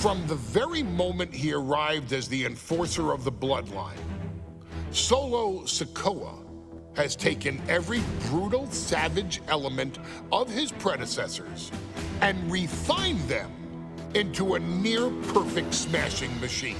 From the very moment he arrived as the enforcer of the Bloodline, Solo SIKOA has taken every brutal, savage element of his predecessors and refined them into a near-perfect smashing machine.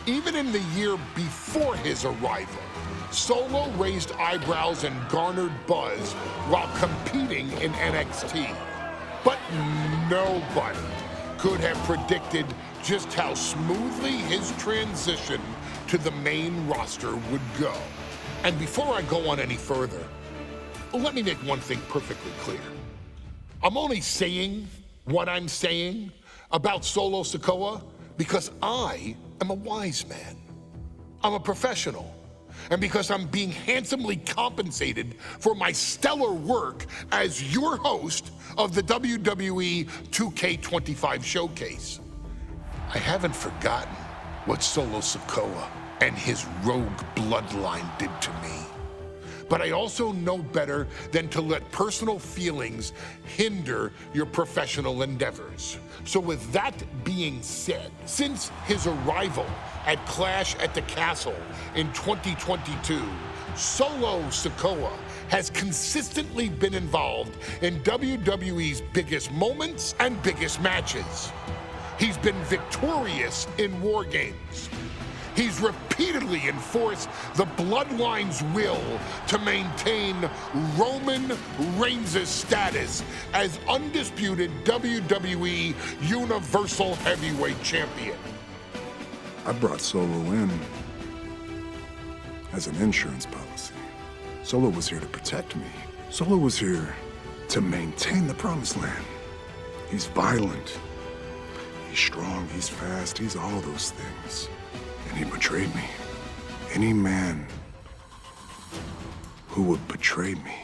Even in the year before his arrival, Solo raised eyebrows and garnered buzz while competing in NXT. But nobody could have predicted just how smoothly his transition to the main roster would go. And before I go on any further, let me make one thing perfectly clear. I'm only saying what I'm saying about Solo SIKOA because I am a wise man. I'm a professional. And because I'm being handsomely compensated for my stellar work as your host of the WWE 2K25 showcase. I haven't forgotten what Solo SIKOA and his rogue bloodline did to me. But I also know better than to let personal feelings hinder your professional endeavors. So with that being said, since his arrival at Clash at the Castle in 2022, Solo SIKOA has consistently been involved in WWE's biggest moments and biggest matches. He's been victorious in War Games. He's repeatedly enforced the Bloodline's will to maintain Roman Reigns' status as undisputed WWE Universal Heavyweight Champion. I brought Solo in as an insurance policy. Solo was here to protect me. Solo was here to maintain the Promised Land. He's violent. He's strong, he's fast, he's all those things. And he betrayed me. Any man who would betray me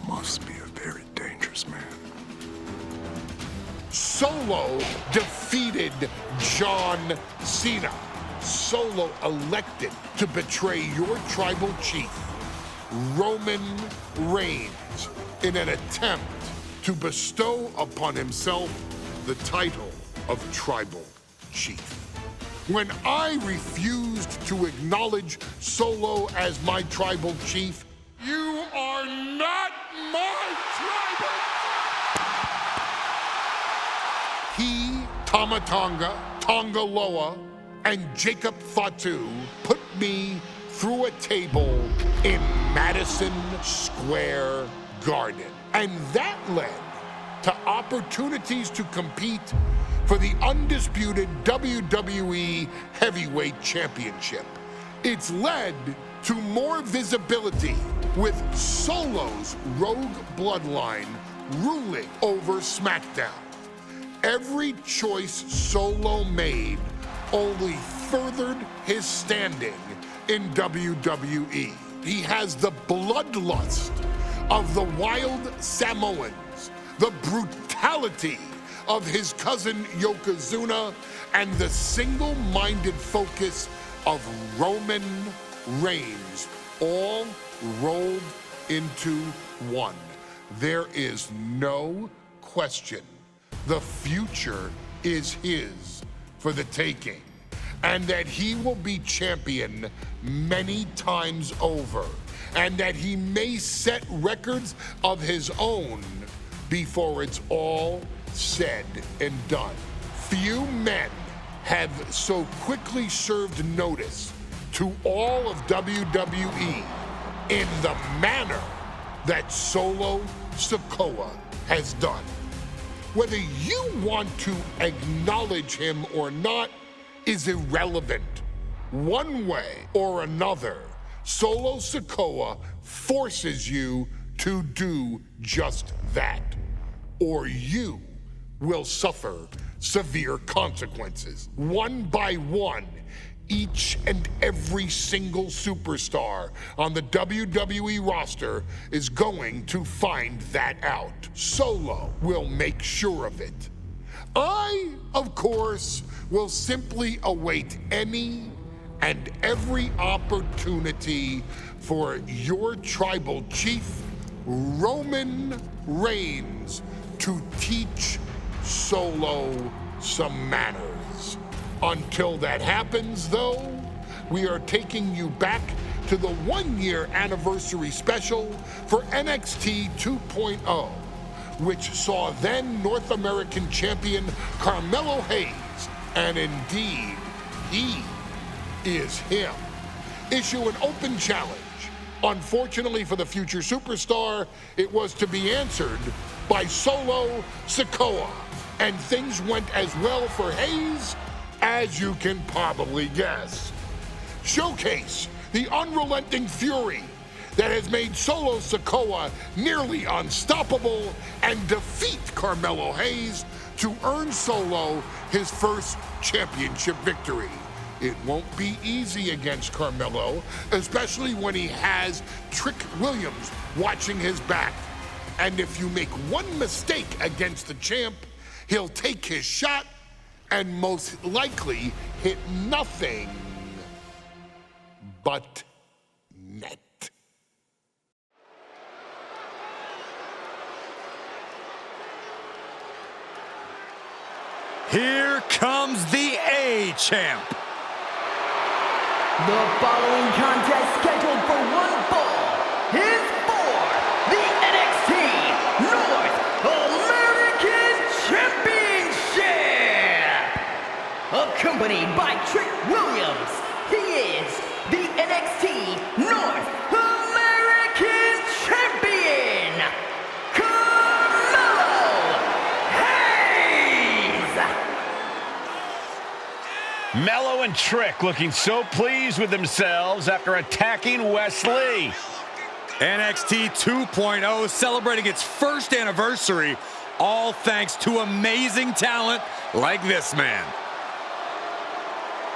must be a very dangerous man. Solo defeated John Cena. Solo elected to betray your tribal chief, Roman Reigns, in an attempt to bestow upon himself the title of tribal chief. When I refused to acknowledge Solo as my tribal chief, you are not my tribal. He, Tama Tonga, Tonga Loa, and Jacob Fatu put me through a table in Madison Square Garden. And that led to opportunities to compete for the undisputed WWE Heavyweight Championship. It's led to more visibility with Solo's rogue bloodline ruling over SmackDown. Every choice Solo made only furthered his standing in WWE. He has the bloodlust of the wild Samoans, the brutality of his cousin Yokozuna, and the single-minded focus of Roman Reigns, all rolled into one. There is no question the future is his for the taking, and that he will be champion many times over, and that he may set records of his own before it's all said and done. Few men have so quickly served notice to all of WWE in the manner that Solo SIKOA has done. Whether you want to acknowledge him or not is irrelevant. One way or another, Solo SIKOA forces you to do just that, or you will suffer severe consequences. One by one, each and every single superstar on the WWE roster is going to find that out. Solo will make sure of it. I, of course, will simply await any and every opportunity for your tribal chief, Roman Reigns, to teach Solo some manners. Until that happens, though, we are taking you back to the one-year anniversary special for NXT 2.0, which saw then North American champion Carmelo Hayes, and indeed, he is him, issue an open challenge. Unfortunately for the future superstar, it was to be answered by Solo SIKOA, and things went as well for Hayes as you can probably guess. Showcase the unrelenting fury that has made Solo SIKOA nearly unstoppable and defeat Carmelo Hayes to earn Solo his first championship victory. It won't be easy against Carmelo, especially when he has Trick Williams watching his back. And if you make one mistake against the champ, he'll take his shot and most likely hit nothing but net. Here comes the A-Champ. The following contest scheduled for one fall is for the NXT North American Championship. Accompanied by Trick Williams, he is the NXT North American Champion, Carmelo Hayes. Mello and Trick looking so pleased with themselves after attacking Wesley. NXT 2.0 celebrating its first anniversary, all thanks to amazing talent like this man.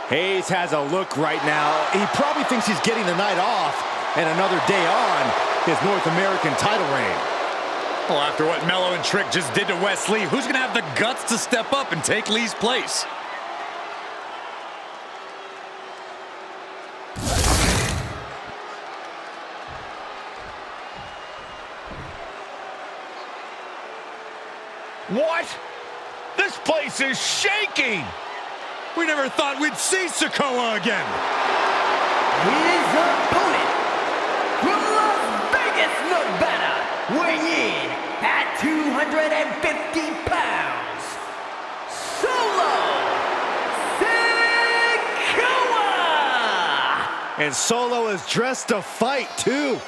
Hayes has a look right now. He probably thinks he's getting the night off and another day on his North American title reign. Well, after what Mello and Trick just did to Wesley, who's going to have the guts to step up and take Lee's place? What? This place is shaking! We never thought we'd see SIKOA again. His opponent from Las Vegas, Nevada, weighing in at 250 pounds, Solo SIKOA! And Solo is dressed to fight, too.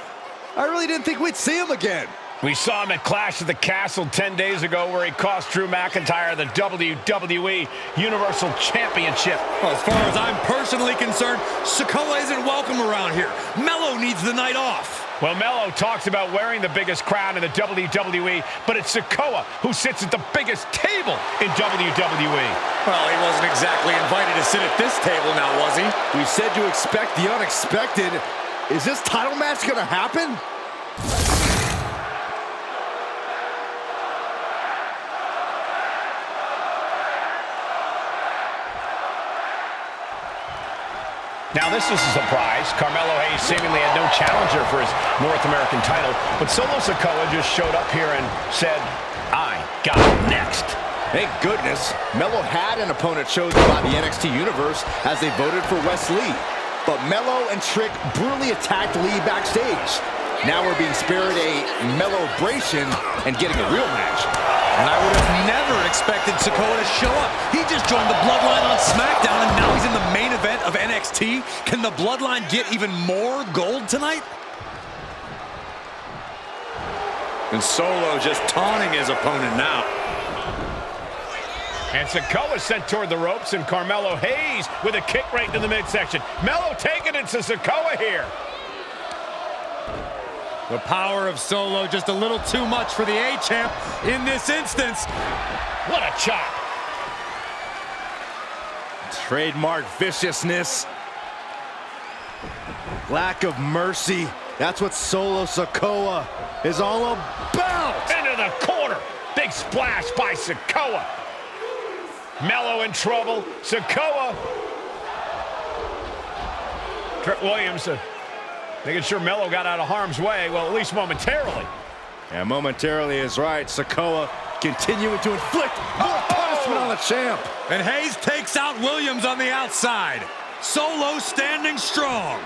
I really didn't think we'd see him again. We saw him at Clash at the Castle 10 days ago where he cost Drew McIntyre the WWE Universal Championship. Well, as far as I'm personally concerned, SIKOA isn't welcome around here. Mello needs the night off. Well, Mello talks about wearing the biggest crown in the WWE, but it's SIKOA who sits at the biggest table in WWE. Well, he wasn't exactly invited to sit at this table now, was he? We said to expect the unexpected. Is this title match going to happen? Now, this is a surprise. Carmelo Hayes seemingly had no challenger for his North American title, but Solo SIKOA just showed up here and said, I got next. Thank goodness. Mello had an opponent chosen by the NXT Universe as they voted for Wesley. But Mello and Trick brutally attacked Lee backstage. Now we're being spared a Mello-bration and getting a real match. And I would have never expected SIKOA to show up. He just joined the Bloodline on SmackDown, and now he's in the main event of NXT. Can the Bloodline get even more gold tonight? And Solo just taunting his opponent now. And SIKOA sent toward the ropes, and Carmelo Hayes with a kick right into the midsection. Mello taking it to SIKOA here. The power of Solo just a little too much for the A-Champ in this instance. What a chop. Trademark viciousness. Lack of mercy. That's what Solo SIKOA is all about. Into the corner. Big splash by SIKOA. Mello in trouble. SIKOA. Trick Williams making sure Mello got out of harm's way. Well, at least momentarily. Yeah, momentarily is right. SIKOA continuing to inflict more punishment on the champ. And Hayes takes out Williams on the outside. Solo standing strong.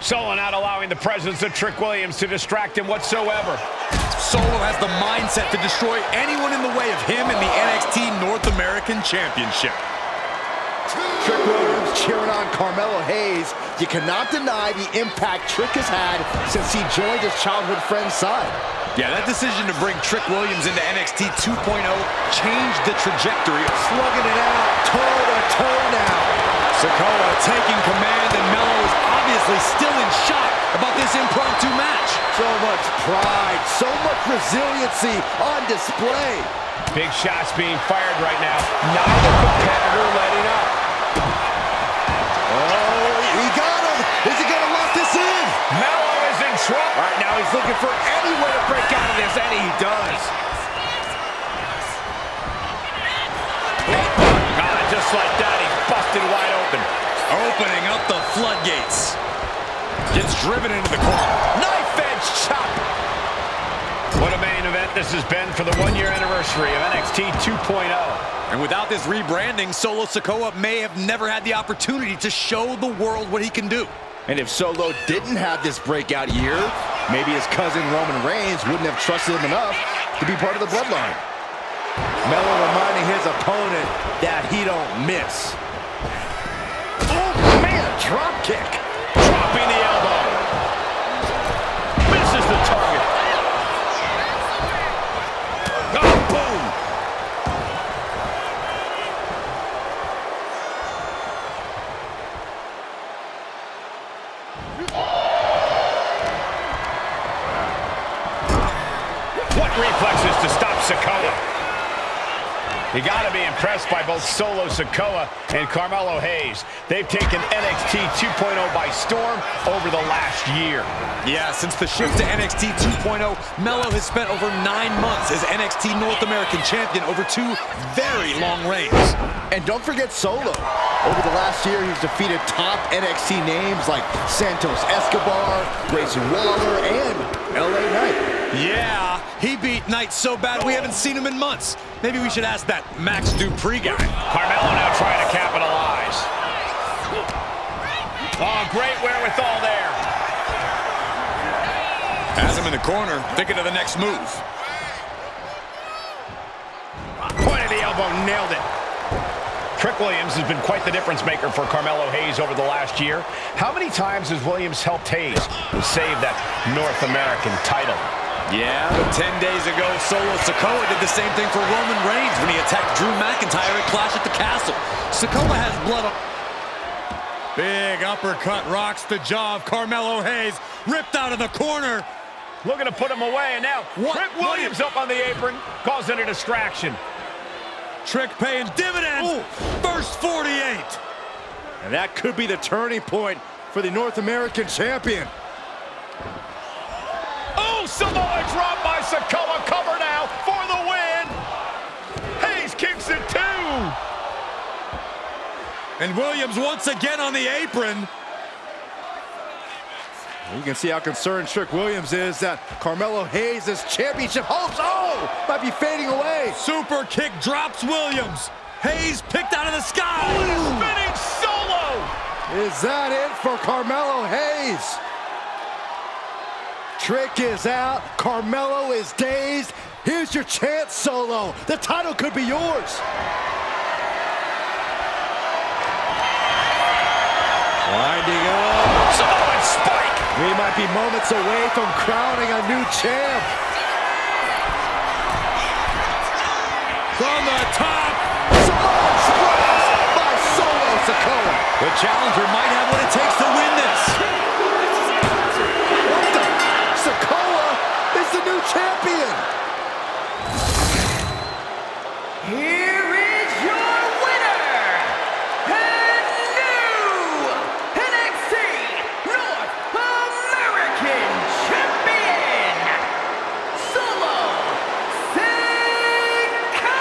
Solo not allowing the presence of Trick Williams to distract him whatsoever. Solo has the mindset to destroy anyone in the way of him in the NXT North American Championship. Trick Williams cheering on Carmelo Hayes. You cannot deny the impact Trick has had since he joined his childhood friend's side. Yeah, that decision to bring Trick Williams into NXT 2.0 changed the trajectory. Slugging it out, toe-to-toe now. SIKOA taking command, and Melo is obviously still in shock about this impromptu match. So much pride, so much resiliency on display. Big shots being fired right now. Neither competitor letting up. Oh, he got him. Is he going to lock this in? Melo is in trouble. Right now he's looking for any way to break out of this, and he does. Just like that, he's busted wide open. Opening up the floodgates. Gets driven into the corner. Knife edge chop. What a main event this has been for the one-year anniversary of NXT 2.0. And without this rebranding, Solo SIKOA may have never had the opportunity to show the world what he can do. And if Solo didn't have this breakout year, maybe his cousin Roman Reigns wouldn't have trusted him enough to be part of the Bloodline. Melo reminding his opponent that he don't miss. Oh, man, drop kick. Dropping the elbow. Misses the target. Oh, boom. What reflexes to stop SIKOA? You got to be impressed by both Solo SIKOA and Carmelo Hayes. They've taken NXT 2.0 by storm over the last year. Yeah, since the shift to NXT 2.0, Melo has spent over 9 months as NXT North American Champion over 2 very long reigns. And don't forget Solo. Over the last year, he's defeated top NXT names like Santos Escobar, Grayson Waller, and LA Knight. Yeah, he beat Knight so bad we haven't seen him in months. Maybe we should ask that Max Dupree guy. Carmelo now trying to capitalize. Oh, great wherewithal there. Has him in the corner, thinking of the next move. Point of the elbow, nailed it. Trick Williams has been quite the difference maker for Carmelo Hayes over the last year. How many times has Williams helped Hayes save that North American title? Yeah, but 10 days ago, Solo SIKOA did the same thing for Roman Reigns when he attacked Drew McIntyre at Clash at the Castle. SIKOA has blood on... Big uppercut rocks the jaw of Carmelo Hayes, ripped out of the corner. Looking to put him away, and now Trick Williams up on the apron, causing a distraction. Trick paying dividends. Ooh. First 48. And that could be the turning point for the North American champion. Oh, Samoa drop by SIKOA. Cover now for the win. Hayes kicks it too. And Williams once again on the apron. You can see how concerned Trick Williams is that Carmelo Hayes' championship hopes, might be fading away. Super kick drops Williams. Hayes picked out of the sky. Spinning Solo. Is that it for Carmelo Hayes? Trick is out. Carmelo is dazed. Here's your chance, Solo. The title could be yours. Winding up. Samoan spike. We might be moments away from crowning a new champ. From the top. Samoan splash by Solo SIKOA. The challenger might have what it takes to win this. What the? SIKOA is the new champion. Here is your winner, and new NXT North American Champion, Solo SIKOA!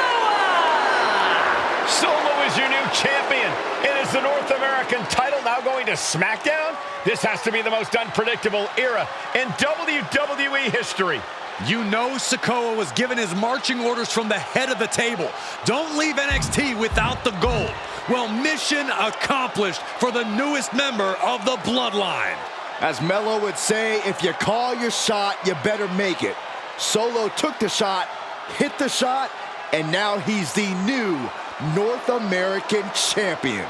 Solo is your new champion. It is the North American title now going to SmackDown. This has to be the most unpredictable era in WWE history. You know SIKOA was given his marching orders from the head of the table. Don't leave NXT without the gold. Well, mission accomplished for the newest member of the Bloodline. As Melo would say, if you call your shot, you better make it. Solo took the shot, hit the shot, and now he's the new North American champion.